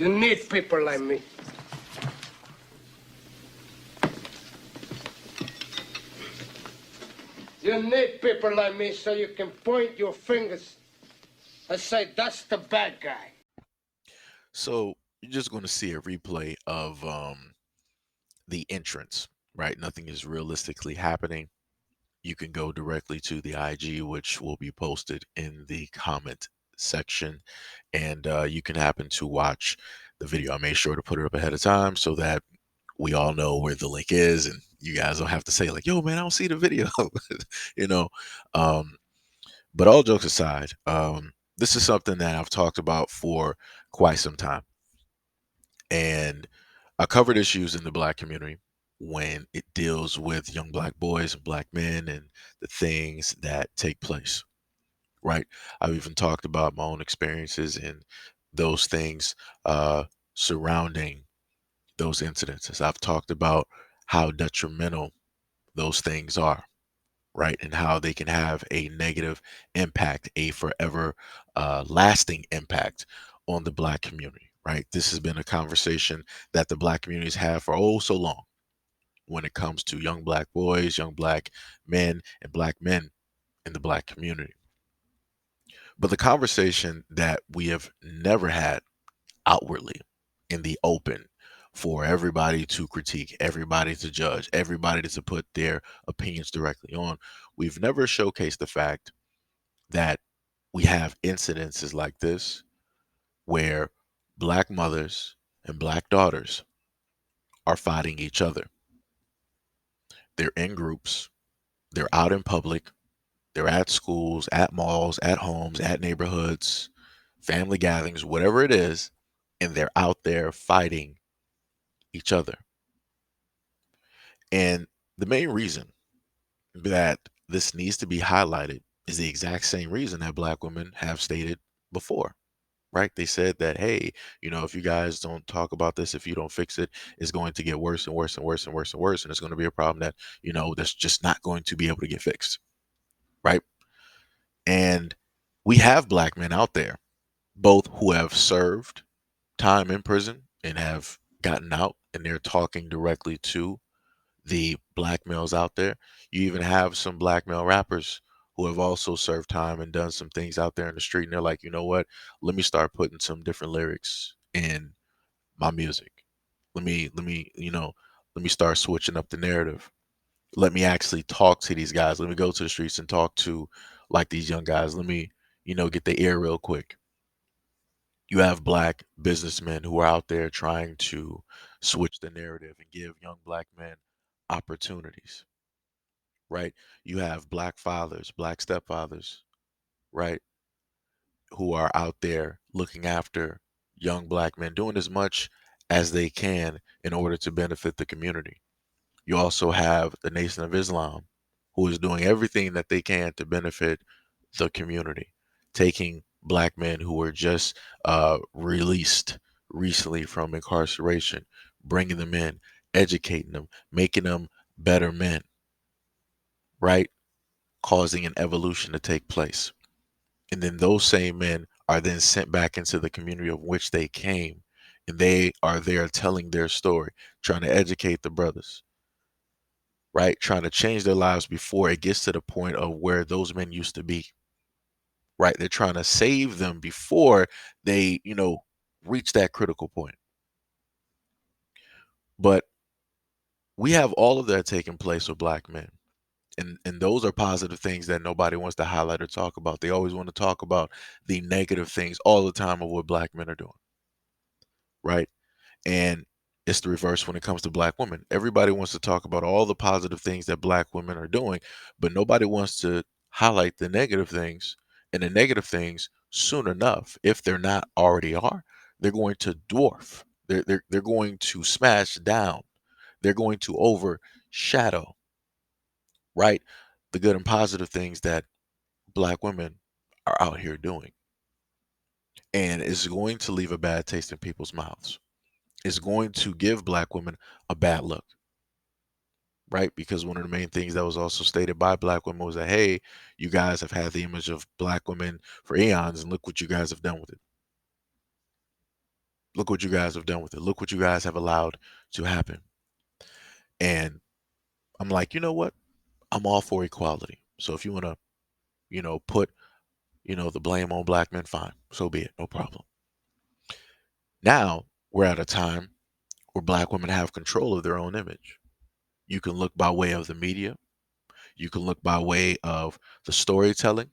You need people like me. You need people like me so you can point your fingers and say, that's the bad guy. So you're just going to see a replay of the entrance, right? Nothing is realistically happening. You can go directly to the IG, which will be posted in the comment section, and you can happen to watch the video. I made sure to put it up ahead of time so that we all know where the link is, and you guys don't have to say like, "Yo, man, I don't see the video," you know. Um, but all jokes aside, this is something that I've talked about for quite some time, and I covered issues in the black community when it deals with young black boys and black men and the things that take place, right? I've even talked about my own experiences and those things surrounding those incidences. I've talked about how detrimental those things are, right? And how they can have a negative impact, a forever lasting impact on the black community, right? This has been a conversation that the black communities have for oh so long when it comes to young black boys, young black men, and black men in the black community. But the conversation that we have never had outwardly in the open for everybody to critique, everybody to judge, everybody to put their opinions directly on, we've never showcased the fact that we have incidences like this where black mothers and black daughters are fighting each other. They're in groups, they're out in public, they're at schools, at malls, at homes, at neighborhoods, family gatherings, whatever it is, and they're out there fighting each other. And the main reason that this needs to be highlighted is the exact same reason that black women have stated before, right? They said that, hey, if you guys don't talk about this, if you don't fix it, it's going to get worse and worse and worse and worse and worse. And it's going to be a problem that, that's just not going to be able to get fixed, right? And we have black men out there, both who have served time in prison and have gotten out, and they're talking directly to the black males out there. You even have some black male rappers who have also served time and done some things out there in the street, and they're like, you know what? Let me start putting some different lyrics in my music. Let me start switching up the narrative. Let me actually talk to these guys. Let me go to the streets and talk to like these young guys. Let me, get the ear real quick. You have black businessmen who are out there trying to switch the narrative and give young black men opportunities, right? You have black fathers, black stepfathers, right, who are out there looking after young black men, doing as much as they can in order to benefit the community. You also have the Nation of Islam, who is doing everything that they can to benefit the community, taking black men who were just released recently from incarceration, bringing them in, educating them, making them better men, right? Causing an evolution to take place. And then those same men are then sent back into the community of which they came. And they are there telling their story, trying to educate the brothers, right? Trying to change their lives before it gets to the point of where those men used to be, right? They're trying to save them before they, reach that critical point. But we have all of that taking place with black men. And those are positive things that nobody wants to highlight or talk about. They always want to talk about the negative things all the time of what black men are doing, right? And it's the reverse when it comes to black women. Everybody wants to talk about all the positive things that black women are doing, but nobody wants to highlight the negative things. And the negative things, soon enough, if they're not already are, they're going to dwarf. They're going to smash down. They're going to overshadow, right? The good and positive things that black women are out here doing. And it's going to leave a bad taste in people's mouths. It's going to give black women a bad look, right? Because one of the main things that was also stated by black women was that, hey, you guys have had the image of black women for eons, and look what you guys have done with it. Look what you guys have done with it. Look what you guys have allowed to happen. And I'm like, you know what? I'm all for equality. So if you want to, put, the blame on black men, fine. So be it. No problem. Now we're at a time where black women have control of their own image. You can look by way of the media. You can look by way of the storytelling.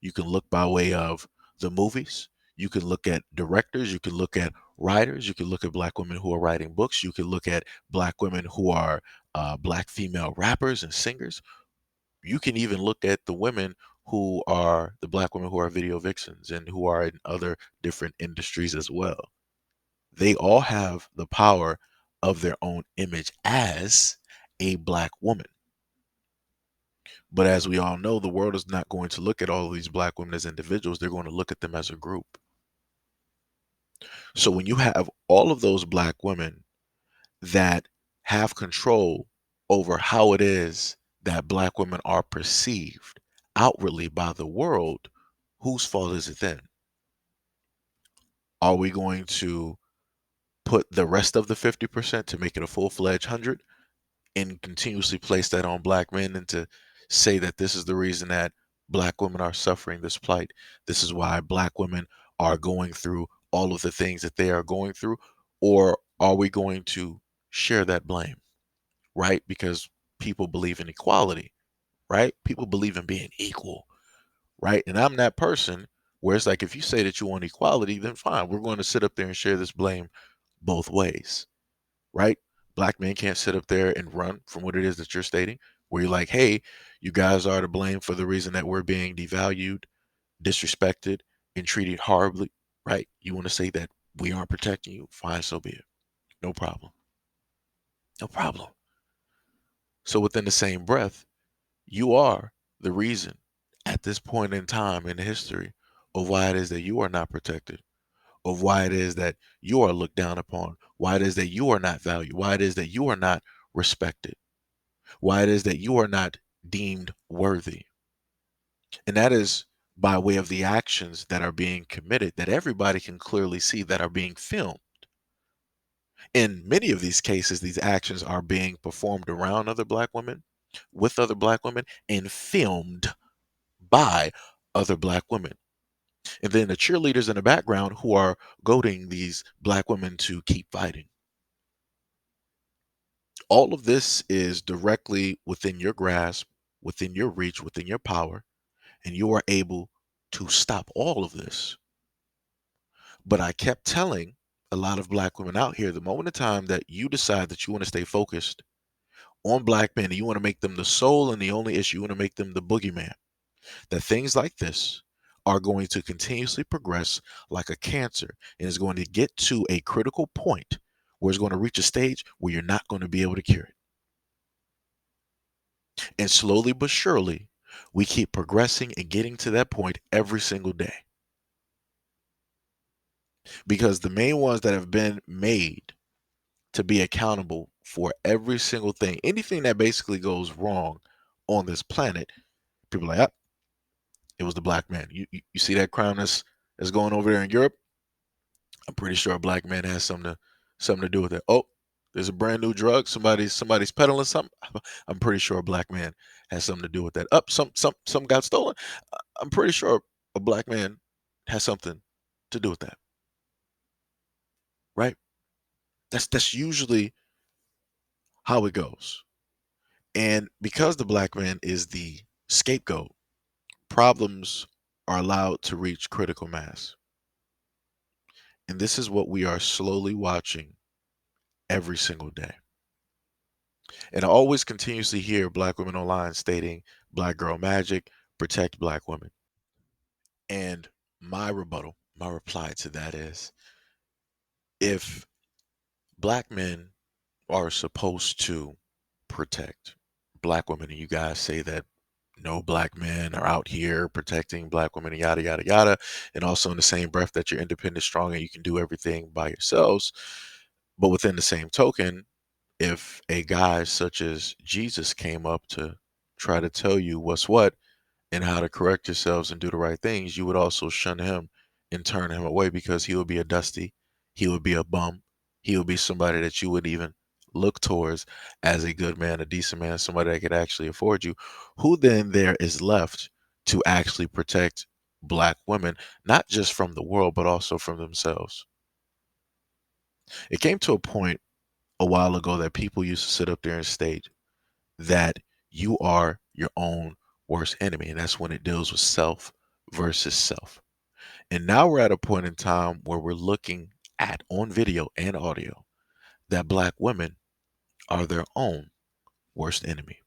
You can look by way of the movies. You can look at directors. You can look at writers. You can look at black women who are writing books. You can look at black women who are black female rappers and singers. You can even look at the women who are the black women who are video vixens and who are in other different industries as well. They all have the power of their own image as a black woman. But as we all know, the world is not going to look at all of these black women as individuals. They're going to look at them as a group. So when you have all of those black women that have control over how it is that black women are perceived outwardly by the world, whose fault is it then? Are we going to put the rest of the 50% to make it a full-fledged 100 and continuously place that on black men and to say that this is the reason that black women are suffering this plight? This is why black women are going through all of the things that they are going through? Or are we going to share that blame, right? Because people believe in equality, right? People believe in being equal, right? And I'm that person where it's like, if you say that you want equality, then fine, we're going to sit up there and share this blame both ways, right? Black men can't sit up there and run from what it is that you're stating, where you're like, hey, you guys are to blame for the reason that we're being devalued, disrespected, and treated horribly, right? You want to say that we aren't protecting you? Fine, so be it. No problem. No problem. So within the same breath, you are the reason at this point in time in history of why it is that you are not protected, of why it is that you are looked down upon, why it is that you are not valued, why it is that you are not respected, why it is that you are not deemed worthy. And that is by way of the actions that are being committed that everybody can clearly see that are being filmed. In many of these cases, these actions are being performed around other black women, with other black women, and filmed by other black women. And then the cheerleaders in the background who are goading these black women to keep fighting. All of this is directly within your grasp, within your reach, within your power, and you are able to stop all of this. But I kept telling a lot of black women out here, the moment of time that you decide that you want to stay focused on black men and you want to make them the sole and the only issue, you want to make them the boogeyman, that things like this are going to continuously progress like a cancer and is going to get to a critical point where it's going to reach a stage where you're not going to be able to cure it. And slowly but surely, we keep progressing and getting to that point every single day. Because the main ones that have been made to be accountable for every single thing, anything that basically goes wrong on this planet, people are like, ah, it was the black man. You see that crime that's going over there in Europe? I'm pretty sure a black man has something to do with it. Oh, there's a brand new drug. Somebody's peddling something. I'm pretty sure a black man has something to do with that. Up, some got stolen. I'm pretty sure a black man has something to do with that. Right? That's usually how it goes. And because the black man is the scapegoat, problems are allowed to reach critical mass. And this is what we are slowly watching every single day. And I always continuously hear black women online stating black girl magic, protect black women. And my rebuttal, my reply to that is, if black men are supposed to protect black women and you guys say that no black men are out here protecting black women and yada yada yada, and also in the same breath that you're independent, strong, and you can do everything by yourselves, but within the same token, if a guy such as Jesus came up to try to tell you what's what and how to correct yourselves and do the right things, you would also shun him and turn him away because he will be a dusty He would be a bum. He would be somebody that you would even look towards as a good man, a decent man, somebody that could actually afford you. Who then there is left to actually protect black women, not just from the world, but also from themselves? It came to a point a while ago that people used to sit up there and state that you are your own worst enemy. And that's when it deals with self versus self. And now we're at a point in time where we're looking at on video and audio that black women are their own worst enemy.